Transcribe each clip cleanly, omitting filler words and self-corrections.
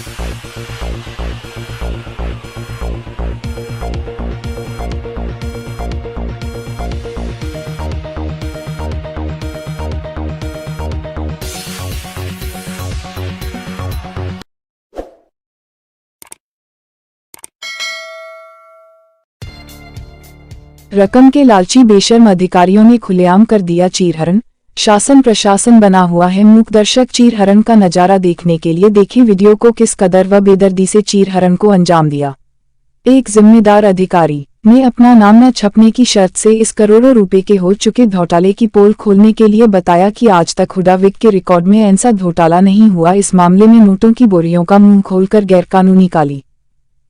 रकम के लालची बेशर्म अधिकारियों ने खुलेआम कर दिया चीरहरण। शासन प्रशासन बना हुआ है मूक दर्शक। चीरहरण का नजारा देखने के लिए देखिए वीडियो को। किस कदर व बेदर्दी से चीरहरण को अंजाम दिया। एक जिम्मेदार अधिकारी ने अपना नाम न छपने की शर्त से इस करोड़ों रुपए के हो चुके घोटाले की पोल खोलने के लिए बताया कि आज तक हुडा विक के रिकॉर्ड में ऐसा घोटाला नहीं हुआ। इस मामले में नोटों की बोरियों का मुंह खोलकर गैरकानूनी काली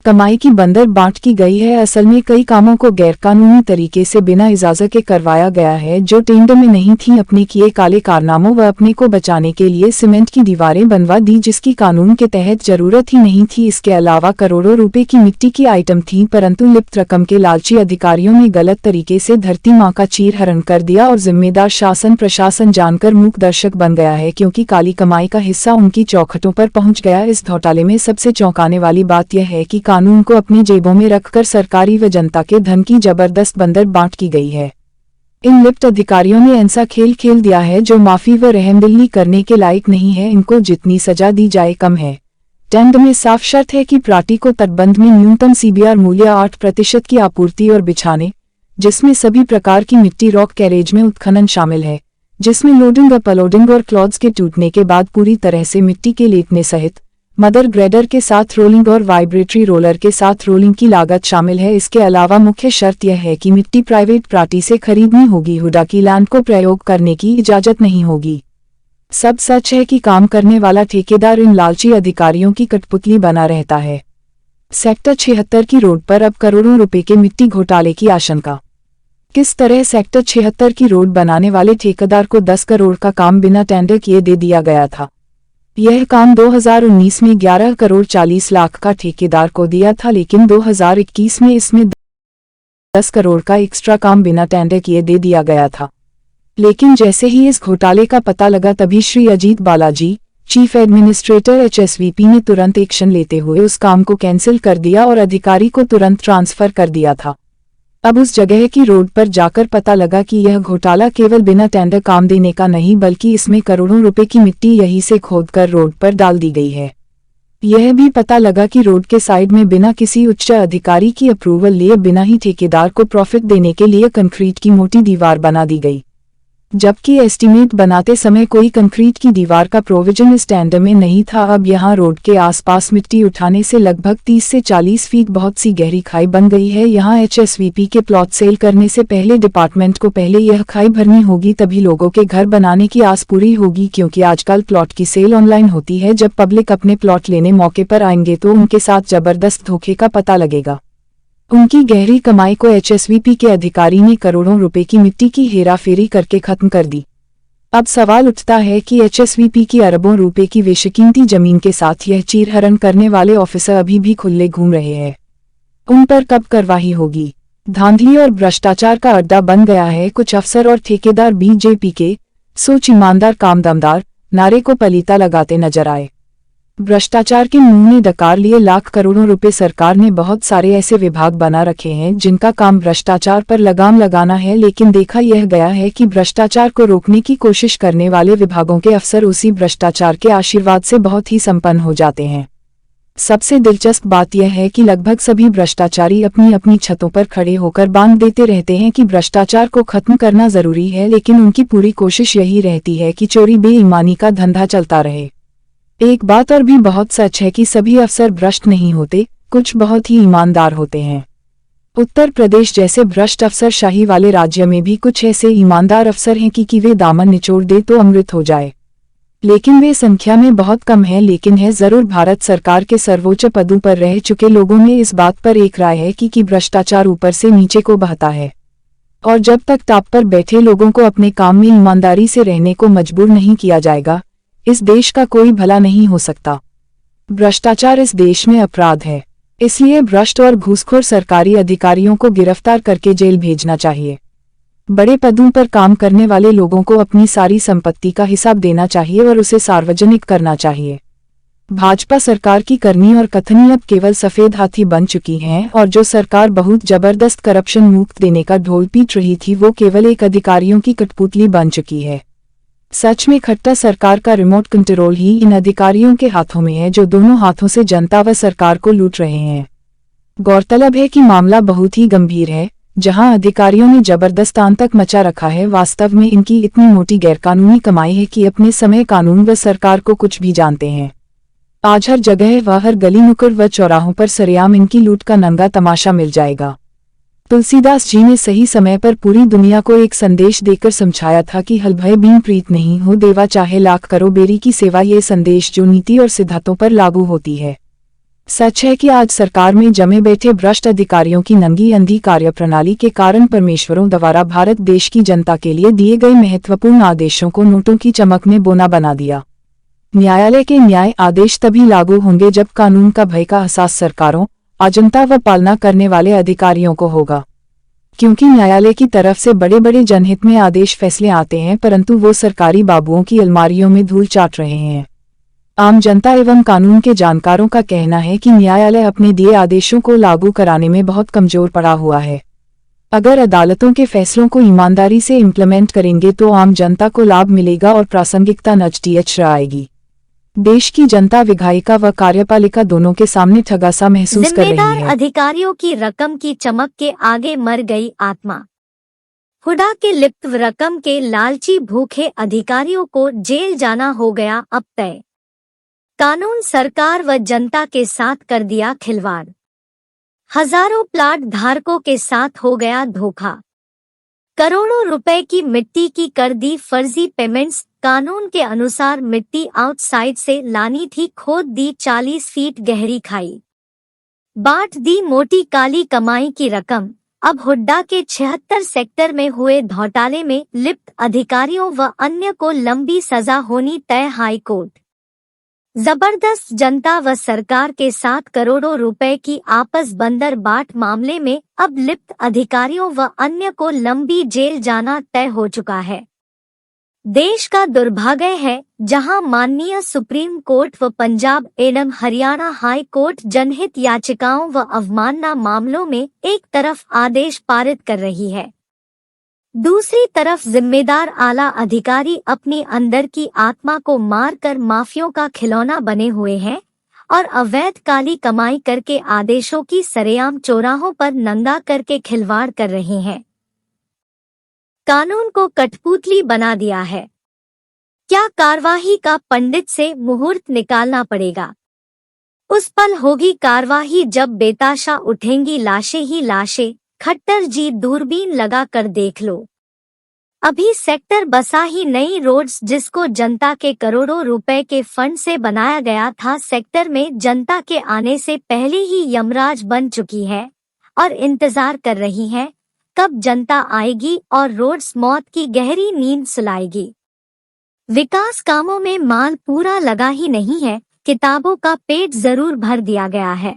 कमाई की बंदर बांट की गई है। असल में कई कामों को गैरकानूनी तरीके से बिना इजाजत के करवाया गया है जो टेंडर में नहीं थी। अपने किए काले कारनामों व अपने को बचाने के लिए सीमेंट की दीवारें बनवा दी जिसकी कानून के तहत जरूरत ही नहीं थी। इसके अलावा करोड़ों रुपए की मिट्टी की आइटम थी, परंतु लिप्त रकम के लालची अधिकारियों ने गलत तरीके से धरती माँ का चीरहरण कर दिया और जिम्मेदार शासन प्रशासन जानकर मूक दर्शक बन गया है, क्योंकि काली कमाई का हिस्सा उनकी चौखटों पर पहुंच गया। इस घोटाले में सबसे चौंकाने वाली बात यह है कि कानून को अपनी जेबों में रखकर सरकारी व जनता के धन की जबरदस्त बंदर बांट की गई है। इन लिप्त अधिकारियों ने ऐसा खेल खेल दिया है जो माफी व रहमदिली करने के लायक नहीं है। इनको जितनी सजा दी जाए कम है। टेंडर में साफ शर्त है कि प्राटी को तटबंध में न्यूनतम सीबीआर मूल्य 8% की आपूर्ति और बिछाने, जिसमें सभी प्रकार की मिट्टी रॉक कैरेज में उत्खनन शामिल है, जिसमें लोडिंग व पलोडिंग और क्लॉड्स के टूटने के बाद पूरी तरह से मिट्टी के लेटने सहित मदर ग्रेडर के साथ रोलिंग और वाइब्रेटरी रोलर के साथ रोलिंग की लागत शामिल है। इसके अलावा मुख्य शर्त यह है कि मिट्टी प्राइवेट पार्टी से खरीदनी होगी। हुडा की लैंड को प्रयोग करने की इजाजत नहीं होगी। सब सच है कि काम करने वाला ठेकेदार इन लालची अधिकारियों की कठपुतली बना रहता है। सेक्टर 76 की रोड पर अब करोड़ों रुपए के मिट्टी घोटाले की आशंका। किस तरह सेक्टर 76 की रोड बनाने वाले ठेकेदार को 10 करोड़ का काम बिना टेंडर किए दे दिया गया था। यह काम 2019 में 11 करोड़ 40 लाख का ठेकेदार को दिया था, लेकिन 2021 में इसमें 10 करोड़ का एक्स्ट्रा काम बिना टेंडर किए दे दिया गया था। लेकिन जैसे ही इस घोटाले का पता लगा तभी Shri Ajit Balaji, chief administrator HSVP ने तुरंत एक्शन लेते हुए उस काम को कैंसिल कर दिया और अधिकारी को तुरंत ट्रांसफर कर दिया था। अब उस जगह की रोड पर जाकर पता लगा कि यह घोटाला केवल बिना टेंडर काम देने का नहीं, बल्कि इसमें करोड़ों रुपए की मिट्टी यहीं से खोदकर रोड पर डाल दी गई है। यह भी पता लगा कि रोड के साइड में बिना किसी उच्च अधिकारी की अप्रूवल लिए बिना ही ठेकेदार को प्रॉफिट देने के लिए कंक्रीट की मोटी दीवार बना दी गई, जबकि एस्टीमेट बनाते समय कोई कंक्रीट की दीवार का प्रोविजन इस टेंडर में नहीं था। अब यहां रोड के आसपास मिट्टी उठाने से लगभग 30 से 40 फीट बहुत सी गहरी खाई बन गई है। यहां HSVP के प्लॉट सेल करने से पहले डिपार्टमेंट को पहले यह खाई भरनी होगी, तभी लोगों के घर बनाने की आस पूरी होगी, क्योंकि आजकल प्लॉट की सेल ऑनलाइन होती है। जब पब्लिक अपने प्लॉट लेने मौके पर आएंगे तो उनके साथ जबरदस्त धोखे का पता लगेगा। उनकी गहरी कमाई को HSVP के अधिकारी ने करोड़ों रुपए की मिट्टी की हेराफेरी करके खत्म कर दी। अब सवाल उठता है कि HSVP की अरबों रुपए की बेशकीमती जमीन के साथ यह चीरहरण करने वाले ऑफिसर अभी भी खुले घूम रहे हैं। उन पर कब कार्रवाई होगी? धांधली और भ्रष्टाचार का अड्डा बन गया है। कुछ अफसर और ठेकेदार BJP के सोच ईमानदार काम दमदार नारे को पलीता लगाते नजर आए। भ्रष्टाचार के मुंह में डकार लिए लाख करोड़ों रुपए सरकार ने बहुत सारे ऐसे विभाग बना रखे हैं जिनका काम भ्रष्टाचार पर लगाम लगाना है, लेकिन देखा यह गया है कि भ्रष्टाचार को रोकने की कोशिश करने वाले विभागों के अफसर उसी भ्रष्टाचार के आशीर्वाद से बहुत ही संपन्न हो जाते हैं। सबसे दिलचस्प बात यह है कि लगभग सभी भ्रष्टाचारी अपनी अपनी छतों पर खड़े होकर बांध देते रहते हैं कि भ्रष्टाचार को खत्म करना जरूरी है, लेकिन उनकी पूरी कोशिश यही रहती है कि चोरी बेईमानी का धंधा चलता रहे। एक बात और भी बहुत सच है कि सभी अफसर भ्रष्ट नहीं होते, कुछ बहुत ही ईमानदार होते हैं। उत्तर प्रदेश जैसे भ्रष्ट अफसरशाही वाले राज्य में भी कुछ ऐसे ईमानदार अफसर हैं कि वे दामन निचोड़ दे तो अमृत हो जाए, लेकिन वे संख्या में बहुत कम है। लेकिन है जरूर। भारत सरकार के सर्वोच्च पदों पर रह चुके लोगों में इस बात पर एक राय है कि भ्रष्टाचार ऊपर से नीचे को बहता है, और जब तक टॉप पर बैठे लोगों को अपने काम में ईमानदारी से रहने को मजबूर नहीं किया जाएगा, इस देश का कोई भला नहीं हो सकता। भ्रष्टाचार इस देश में अपराध है, इसलिए भ्रष्ट और घूसखोर सरकारी अधिकारियों को गिरफ्तार करके जेल भेजना चाहिए। बड़े पदों पर काम करने वाले लोगों को अपनी सारी संपत्ति का हिसाब देना चाहिए और उसे सार्वजनिक करना चाहिए। भाजपा सरकार की करनी और कथनी अब केवल सफेद हाथी बन चुकी हैं और जो सरकार बहुत जबरदस्त करप्शन मुक्त देने का ढोल पीट रही थी वो केवल एक अधिकारियों की कठपुतली बन चुकी है। सच में खट्टा सरकार का रिमोट कंट्रोल ही इन अधिकारियों के हाथों में है जो दोनों हाथों से जनता व सरकार को लूट रहे हैं। गौरतलब है कि मामला बहुत ही गंभीर है, जहां अधिकारियों ने जबरदस्त आतंक मचा रखा है। वास्तव में इनकी इतनी मोटी गैरकानूनी कमाई है कि अपने समय कानून व सरकार को कुछ भी जानते हैं। आज हर जगह व हर गली नुक्कड़ व चौराहों पर सरेआम इनकी लूट का नंगा तमाशा मिल जाएगा। तुलसीदास जी ने सही समय पर पूरी दुनिया को एक संदेश देकर समझाया था कि हल भय बिन प्रीत नहीं हो, देवा चाहे लाख करो बेरी की सेवा। ये संदेश जो नीति और सिद्धांतों पर लागू होती है। सच है कि आज सरकार में जमे बैठे भ्रष्ट अधिकारियों की नंगी अंधी कार्यप्रणाली के कारण परमेश्वरों द्वारा भारत देश की जनता के लिए दिए गए महत्वपूर्ण आदेशों को नोटों की चमक में बोना बना दिया। न्यायालय के न्याय आदेश तभी लागू होंगे जब कानून का भय का एहसास सरकारों, अजंता व पालना करने वाले अधिकारियों को होगा। क्योंकि न्यायालय की तरफ से बड़े बड़े जनहित में आदेश फैसले आते हैं, परंतु वो सरकारी बाबुओं की अलमारियों में धूल चाट रहे हैं। आम जनता एवं कानून के जानकारों का कहना है कि न्यायालय अपने दिए आदेशों को लागू कराने में बहुत कमजोर पड़ा हुआ है। अगर अदालतों के फैसलों को ईमानदारी से इम्प्लीमेंट करेंगे तो आम जनता को लाभ मिलेगा और प्रासंगिकता नजदीक आएगी। देश की जनता विधायिका व कार्यपालिका दोनों के सामने ठगासा महसूस कर रही है। जिम्मेदार अधिकारियों की रकम की चमक के आगे मर गई आत्मा। हुडा के लिप्त रकम के लालची भूखे अधिकारियों को जेल जाना हो गया अब तय। कानून सरकार व जनता के साथ कर दिया खिलवाड़। हजारों प्लाट धारकों के साथ हो गया धोखा। करोड़ों रुपए की मिट्टी की कर दी फर्जी पेमेंट्स। कानून के अनुसार मिट्टी आउटसाइड से लानी थी, खोद दी 40 फीट गहरी खाई। बांट दी मोटी काली कमाई की रकम। अब हुड्डा के 76 सेक्टर में हुए घोटाले में लिप्त अधिकारियों व अन्य को लंबी सजा होनी तय। High court. जबरदस्त जनता व सरकार के साथ करोड़ों रुपए की आपस बंदर बाट मामले में अब लिप्त अधिकारियों व अन्य को लंबी जेल जाना तय हो चुका है। देश का दुर्भाग्य है जहां माननीय सुप्रीम कोर्ट व पंजाब एवं हरियाणा हाई कोर्ट जनहित याचिकाओं व अवमानना मामलों में एक तरफ आदेश पारित कर रही है, दूसरी तरफ जिम्मेदार आला अधिकारी अपनी अंदर की आत्मा को मारकर माफियों का खिलौना बने हुए हैं और अवैध काली कमाई करके आदेशों की सरेआम चौराहों पर नंगा करके खिलवाड़ कर रहे हैं। कानून को कठपुतली बना दिया है। क्या कार्यवाही का पंडित से मुहूर्त निकालना पड़ेगा। उस पल होगी कार्यवाही जब बेताशा उठेंगी लाशें ही लाशें। खट्टर जी दूरबीन लगा कर देख लो। अभी सेक्टर बसा ही नई रोड्स जिसको जनता के करोड़ों रुपए के फंड से बनाया गया था। सेक्टर में जनता के आने से पहले ही यमराज बन चुकी है और इंतजार कर रही है कब जनता आएगी और रोड्स मौत की गहरी नींद सुलाएगी। विकास कामों में माल पूरा लगा ही नहीं है, किताबों का पेट जरूर भर दिया गया है।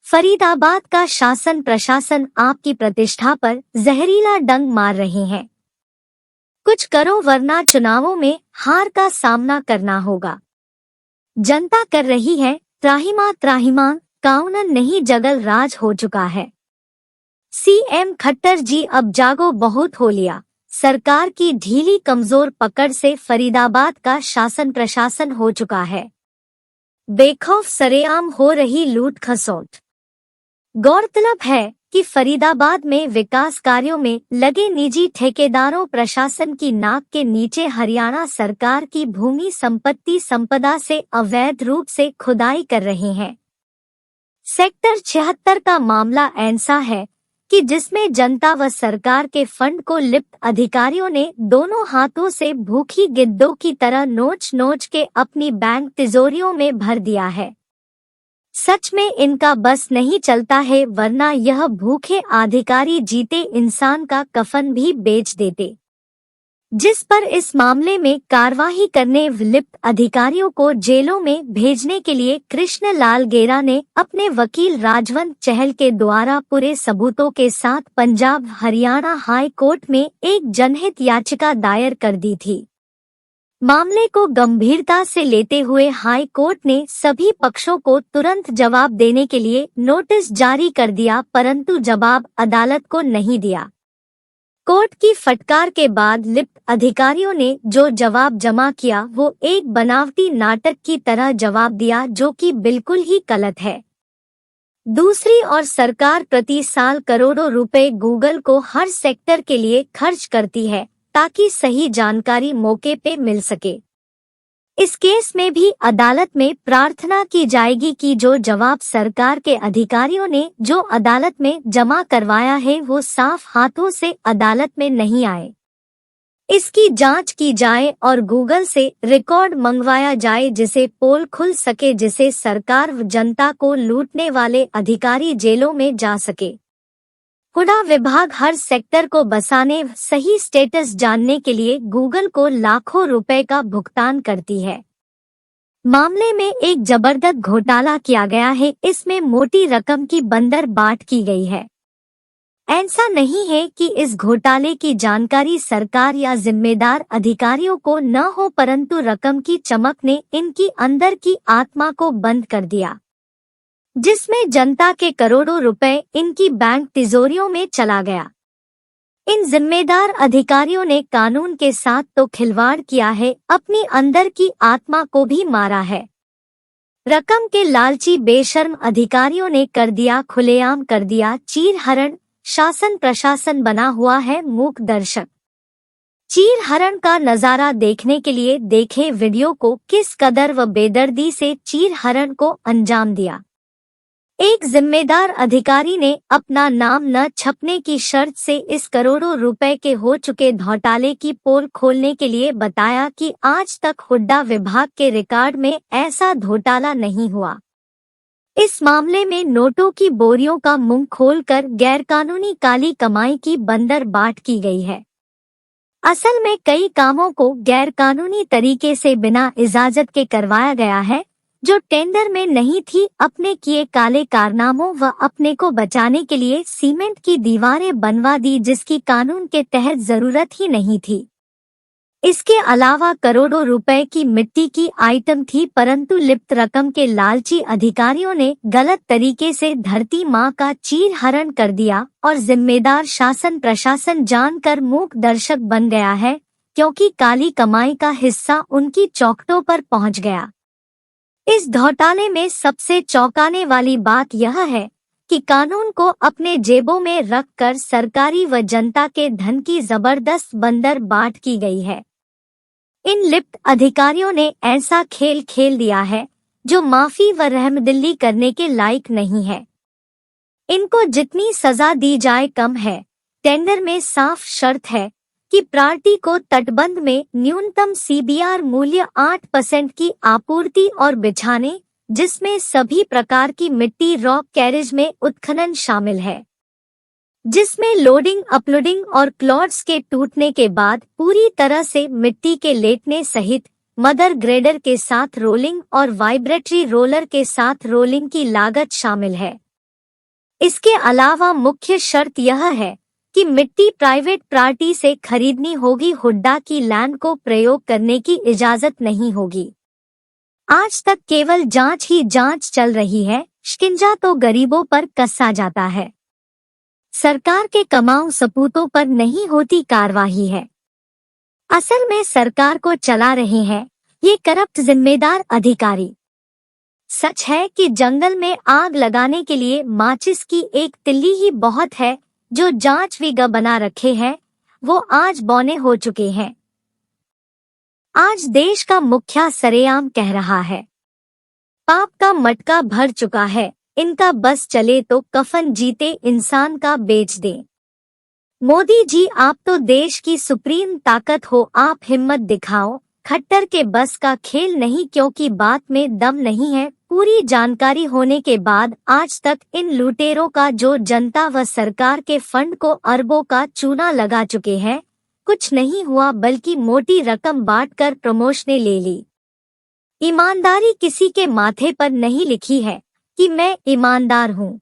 फरीदाबाद का शासन प्रशासन आपकी प्रतिष्ठा पर जहरीला डंक मार रहे हैं। कुछ करो वरना चुनावों में हार का सामना करना होगा। जनता कर रही है त्राहिमाम त्राहिमाम, कानून नहीं जगल राज हो चुका है। सीएम खट्टर जी अब जागो, बहुत हो लिया। सरकार की ढीली कमजोर पकड़ से फरीदाबाद का शासन प्रशासन हो चुका है बेखौफ, सरेआम हो रही लूट खसोट। गौरतलब है कि फरीदाबाद में विकास कार्यों में लगे निजी ठेकेदारों प्रशासन की नाक के नीचे हरियाणा सरकार की भूमि संपत्ति संपदा से अवैध रूप से खुदाई कर रहे हैं। सेक्टर 76 का मामला ऐसा है कि जिसमें जनता व सरकार के फंड को लिप्त अधिकारियों ने दोनों हाथों से भूखी गिद्धों की तरह नोच नोच के अपनी बैंक तिजोरियों में भर दिया है। सच में इनका बस नहीं चलता है, वरना यह भूखे अधिकारी जीते इंसान का कफन भी बेच देते। जिस पर इस मामले में कार्यवाही करने लिप्त अधिकारियों को जेलों में भेजने के लिए कृष्ण लाल गेरा ने अपने वकील राजवंत चहल के द्वारा पूरे सबूतों के साथ पंजाब हरियाणा हाई कोर्ट में एक जनहित याचिका दायर कर दी थी। मामले को गंभीरता से लेते हुए हाई कोर्ट ने सभी पक्षों को तुरंत जवाब देने के लिए नोटिस जारी कर दिया, परंतु जवाब अदालत को नहीं दिया। कोर्ट की फटकार के बाद लिप्त अधिकारियों ने जो जवाब जमा किया वो एक बनावटी नाटक की तरह जवाब दिया, जो कि बिल्कुल ही गलत है। दूसरी ओर सरकार प्रति साल करोड़ों रुपए गूगल को हर सेक्टर के लिए खर्च करती है ताकि सही जानकारी मौके पे मिल सके। इस केस में भी अदालत में प्रार्थना की जाएगी कि जो जवाब सरकार के अधिकारियों ने जो अदालत में जमा करवाया है वो साफ हाथों से अदालत में नहीं आए। इसकी जांच की जाए और गूगल से रिकॉर्ड मंगवाया जाए जिसे पोल खुल सके, जिसे सरकार व जनता को लूटने वाले अधिकारी जेलों में जा सके। हुडा विभाग हर सेक्टर को बसाने सही स्टेटस जानने के लिए गूगल को लाखों रुपए का भुगतान करती है। मामले में एक जबरदस्त घोटाला किया गया है। इसमें मोटी रकम की बंदर बाट की गई है। ऐसा नहीं है कि इस घोटाले की जानकारी सरकार या जिम्मेदार अधिकारियों को न हो, परंतु रकम की चमक ने इनकी अंदर की आत्मा को बंद कर दिया, जिसमें जनता के करोड़ों रुपए इनकी बैंक तिजोरियों में चला गया। इन जिम्मेदार अधिकारियों ने कानून के साथ तो खिलवाड़ किया है, अपनी अंदर की आत्मा को भी मारा है। रकम के लालची बेशर्म अधिकारियों ने कर दिया, खुलेआम कर दिया चीरहरण। शासन प्रशासन बना हुआ है मूक दर्शक। चीरहरण का नजारा देखने के लिए देखें वीडियो को, किस कदर व बेदर्दी से चीरहरण को अंजाम दिया। एक जिम्मेदार अधिकारी ने अपना नाम न छपने की शर्त से इस करोड़ों रुपए के हो चुके घोटाले की पोल खोलने के लिए बताया कि आज तक हुड्डा विभाग के रिकॉर्ड में ऐसा घोटाला नहीं हुआ। इस मामले में नोटों की बोरियों का मुंह खोलकर गैरकानूनी काली कमाई की बंदर बाट की गई है। असल में कई कामों को गैरकानूनी तरीके से बिना इजाजत के करवाया गया है, जो टेंडर में नहीं थी। अपने किए काले कारनामों व अपने को बचाने के लिए सीमेंट की दीवारें बनवा दी, जिसकी कानून के तहत जरूरत ही नहीं थी। इसके अलावा करोड़ों रुपए की मिट्टी की आइटम थी, परंतु लिप्त रकम के लालची अधिकारियों ने गलत तरीके से धरती माँ का चीरहरण कर दिया और जिम्मेदार शासन प्रशासन जानकर मूक दर्शक बन गया है, क्योंकि काली कमाई का हिस्सा उनकी चौखटों पर पहुंच गया। इस घोटाले में सबसे चौंकाने वाली बात यह है कि कानून को अपने जेबों में रखकर सरकारी व जनता के धन की जबरदस्त बंदर बाट की गई है। इन लिप्त अधिकारियों ने ऐसा खेल खेल दिया है जो माफी व रहमदिल्ली करने के लायक नहीं है। इनको जितनी सजा दी जाए कम है। टेंडर में साफ शर्त है कि प्रार्थी को तटबंध में न्यूनतम सीबीआर मूल्य 8% की आपूर्ति और बिछाने, जिसमें सभी प्रकार की मिट्टी रॉक कैरेज में उत्खनन शामिल है, जिसमें लोडिंग अपलोडिंग और क्लॉड्स के टूटने के बाद पूरी तरह से मिट्टी के लेटने सहित मदर ग्रेडर के साथ रोलिंग और वाइब्रेटरी रोलर के साथ रोलिंग की लागत शामिल है। इसके अलावा मुख्य शर्त यह है कि मिट्टी प्राइवेट पार्टी से खरीदनी होगी। हुड्डा की लैंड को प्रयोग करने की इजाजत नहीं होगी। आज तक केवल जांच ही जांच चल रही है, शिकंजा तो गरीबों पर कसा जाता है। सरकार के कमाऊ सपूतों पर नहीं होती कार्रवाई है। असल में सरकार को चला रहे हैं ये करप्ट जिम्मेदार अधिकारी। सच है कि जंगल में आग लगाने के लिए माचिस की एक तिल्ली ही बहुत है। जो जांच विगा बना रखे हैं वो आज बौने हो चुके हैं। आज देश का मुखिया सरेआम कह रहा है, पाप का मटका भर चुका है, इनका बस चले तो कफन जीते इंसान का बेच दे। मोदी जी, आप तो देश की सुप्रीम ताकत हो, आप हिम्मत दिखाओ। खट्टर के बस का खेल नहीं, क्योंकि बात में दम नहीं है। पूरी जानकारी होने के बाद आज तक इन लुटेरों का जो जनता व सरकार के फंड को अरबों का चूना लगा चुके हैं, कुछ नहीं हुआ, बल्कि मोटी रकम बांटकर प्रमोशनें ले ली। ईमानदारी किसी के माथे पर नहीं लिखी है कि मैं ईमानदार हूँ।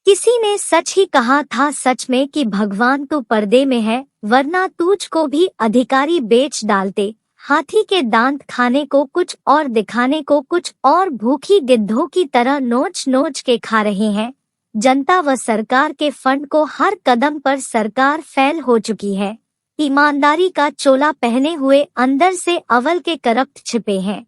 किसी ने सच ही कहा था सच में कि भगवान तो पर्दे में है, वरना तुझको भी अधिकारी बेच डालते। हाथी के दांत खाने को कुछ और दिखाने को कुछ और भूखी गिद्धों की तरह नोच नोच के खा रहे हैं। जनता व सरकार के फंड को हर कदम पर सरकार फेल हो चुकी है। ईमानदारी का चोला पहने हुए अंदर से अव्वल के करप्ट छिपे हैं।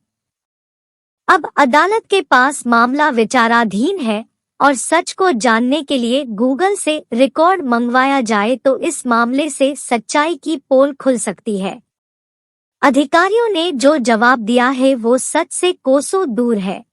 अब अदालत के पास मामला विचाराधीन है और सच को जानने के लिए गूगल से रिकॉर्ड मंगवाया जाए तो इस मामले से सच्चाई की पोल खुल सकती है। अधिकारियों ने जो जवाब दिया है वो सच से कोसों दूर है।